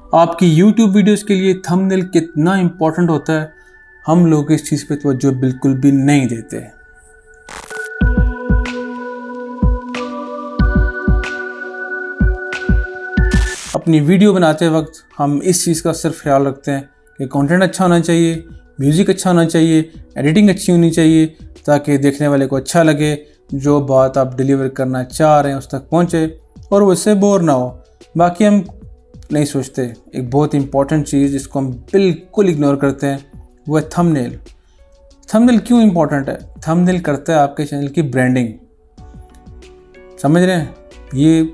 आपकी YouTube videos के लिए थंबनेल कितना इम्पोर्टेंट होता है, हम लोग इस चीज़ पे तवज्जो बिल्कुल भी नहीं देते। अपनी वीडियो बनाते वक्त हम इस चीज़ का सिर्फ ख्याल रखते हैं कि कंटेंट अच्छा होना चाहिए, म्यूज़िक अच्छा होना चाहिए, एडिटिंग अच्छी होनी चाहिए, ताकि देखने वाले को अच्छा लगे, जो बात आप डिलीवर करना चाह रहे हैं उस तक पहुँचे और वो उससे बोर ना हो। बाकी हम नहीं सोचते। एक बहुत इंपॉर्टेंट चीज़ जिसको हम बिल्कुल इग्नोर करते हैं वो है थंबनेल। थंबनेल क्यों इंपॉर्टेंट है? थंबनेल करता है आपके चैनल की ब्रांडिंग। समझ रहे हैं? ये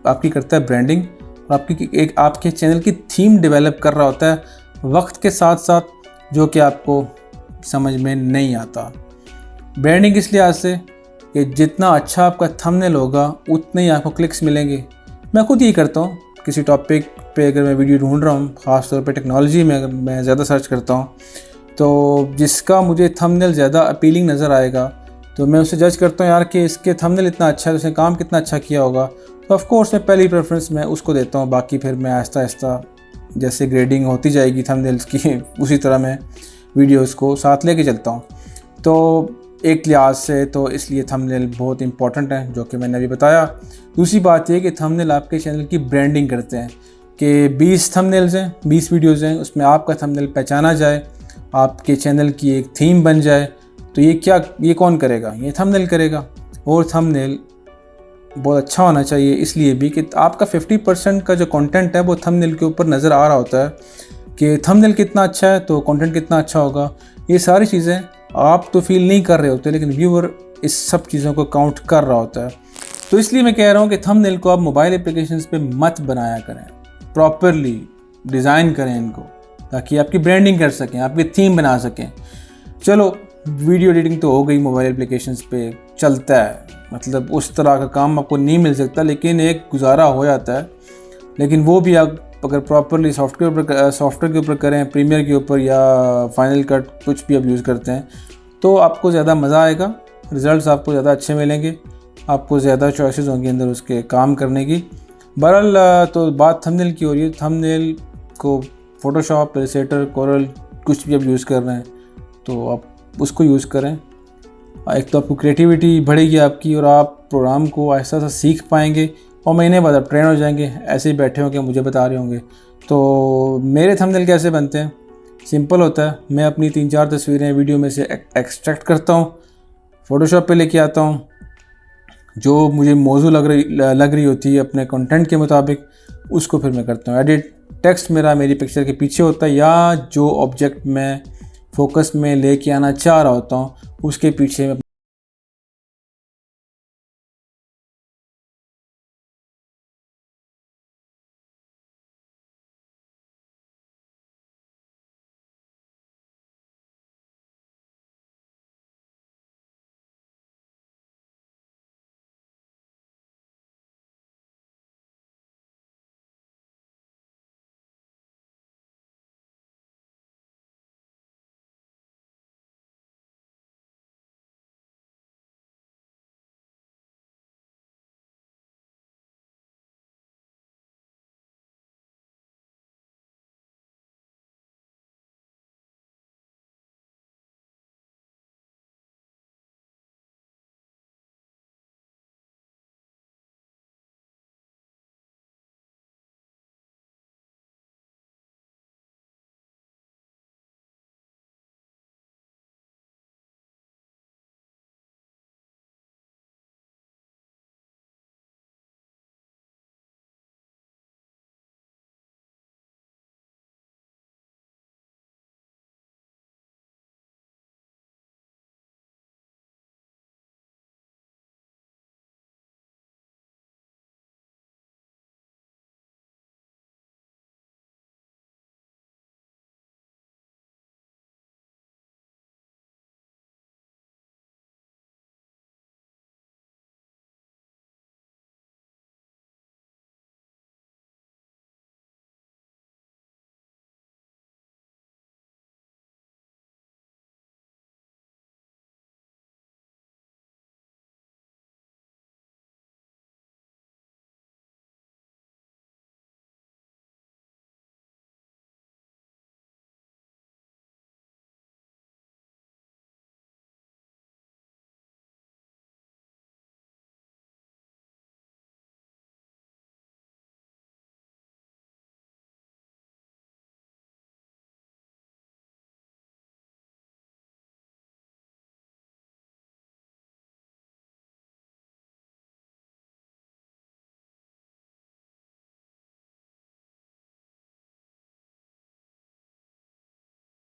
आपकी करता है ब्रांडिंग और आपके चैनल की थीम डेवलप कर रहा होता है वक्त के साथ साथ, जो कि आपको समझ में नहीं आता। ब्रांडिंग इस लिहाज से कि जितना अच्छा आपका थंबनेल होगा उतने ही आपको क्लिक्स मिलेंगे। मैं खुद यही करता हूँ। किसी टॉपिक पे अगर मैं वीडियो ढूंढ रहा हूँ, ख़ासतौर पे टेक्नोलॉजी में अगर मैं ज़्यादा सर्च करता हूँ, तो जिसका मुझे थंबनेल ज़्यादा अपीलिंग नज़र आएगा तो मैं उसे जज करता हूँ यार कि इसके थंबनेल इतना अच्छा है, उसने काम कितना अच्छा किया होगा, तो ऑफ कोर्स मैं पहली प्रेफरेंस मैं उसको देता हूँ। बाकी फिर मैं आहिस्ता आहिस्ता जैसे ग्रेडिंग होती जाएगी थंबनेल्स की उसी तरह मैं वीडियोस को साथ लेके चलता हूँ। तो एक लिहाज से तो इसलिए थंबनेल बहुत इंपॉर्टेंट है, जो कि मैंने अभी बताया। दूसरी बात यह कि थंबनेल आपके चैनल की ब्रांडिंग करते हैं कि 20 थंबनेल्स हैं, 20 वीडियोज़ हैं, उसमें आपका थंबनेल पहचाना जाए, आपके चैनल की एक थीम बन जाए, तो ये कौन करेगा? ये थंबनेल करेगा। और थंबनेल बहुत अच्छा होना चाहिए इसलिए भी कि आपका 50% का जो कंटेंट है वो थंबनेल के ऊपर नज़र आ रहा होता है कि थंबनेल कितना अच्छा है तो कंटेंट कितना अच्छा होगा। ये सारी चीज़ें आप तो फील नहीं कर रहे होते, लेकिन व्यूअर इस सब चीज़ों को काउंट कर रहा होता है। तो इसलिए मैं कह रहा हूँ कि थंबनेल को आप मोबाइल एप्लीकेशंस पे मत बनाया करें, प्रॉपरली डिज़ाइन करें इनको, ताकि आपकी ब्रांडिंग कर सकें, आपकी थीम बना सकें। चलो, वीडियो एडिटिंग तो हो गई, मोबाइल एप्लीकेशंस पे चलता है, मतलब उस तरह का काम आपको नहीं मिल सकता, लेकिन एक गुजारा हो जाता है। लेकिन वो भी आप अगर प्रॉपरली सॉफ्टवेयर के ऊपर करें, प्रीमियर के ऊपर या फाइनल कट कुछ भी आप यूज़ करते हैं, तो आपको ज़्यादा मज़ा आएगा, रिज़ल्ट्स आपको ज़्यादा अच्छे मिलेंगे, आपको ज़्यादा चॉइसेस होंगी अंदर उसके काम करने की। बहरहाल तो बात थंबनेल की हो रही है। थंबनेल को फ़ोटोशॉप, इलस्ट्रेटर, कोरल कुछ भी आप यूज़ कर रहे हैं तो आप उसको यूज़ करें। एक तो आपको क्रिएटिविटी बढ़ेगी आपकी और आप प्रोग्राम को ऐसा सा सीख पाएंगे और महीने बाद आप ट्रेन हो जाएंगे। ऐसे ही बैठे होंगे मुझे बता रहे होंगे। तो मेरे थंबनेल कैसे बनते हैं? सिंपल होता है। मैं अपनी 3-4 तस्वीरें वीडियो में से एक्सट्रैक्ट करता हूँ, फ़ोटोशॉप पे लेके आता हूँ, जो मुझे मौजू लग रही होती है अपने कंटेंट के मुताबिक, उसको फिर मैं करता हूँ एडिट। टेक्स्ट मेरी पिक्चर के पीछे होता है, या जो ऑब्जेक्ट मैं फोकस में लेके आना चाह रहा होता हूँ उसके पीछे मैं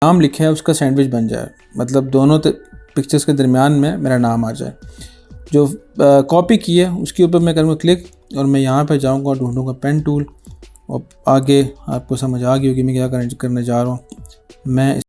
नाम लिखा है उसका सैंडविच बन जाए, मतलब दोनों पिक्चर्स के दरमियान में मेरा नाम आ जाए। जो कॉपी की है उसके ऊपर मैं करूँगा क्लिक और मैं यहाँ पे जाऊँगा और ढूंढूंगा पेन टूल, और आगे आपको समझ आ गई होगी मैं क्या करने जा रहा हूँ। मैं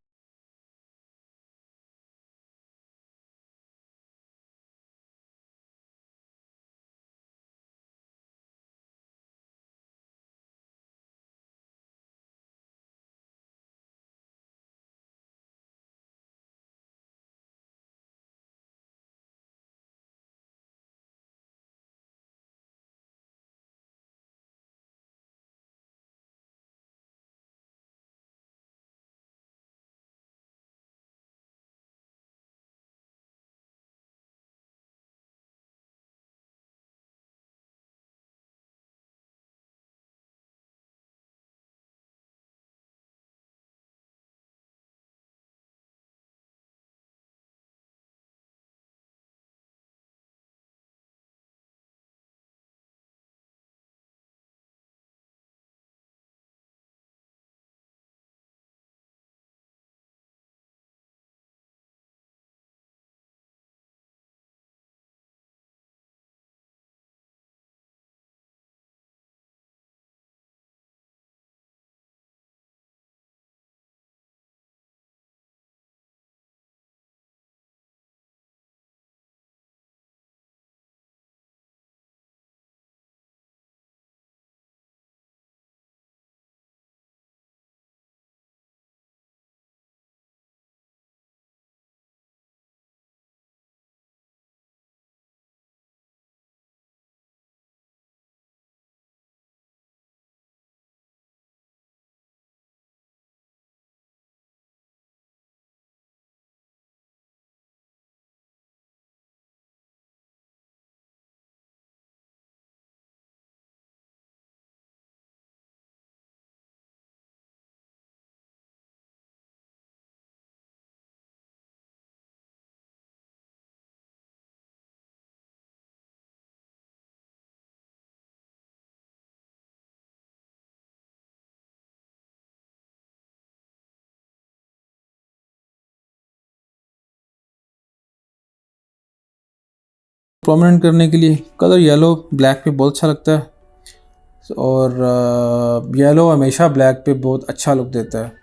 प्रोमिनेंट करने के लिए कलर येलो ब्लैक पे बहुत अच्छा लगता है, और येलो हमेशा ब्लैक पे बहुत अच्छा लुक देता है।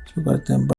शुरू करते हैं।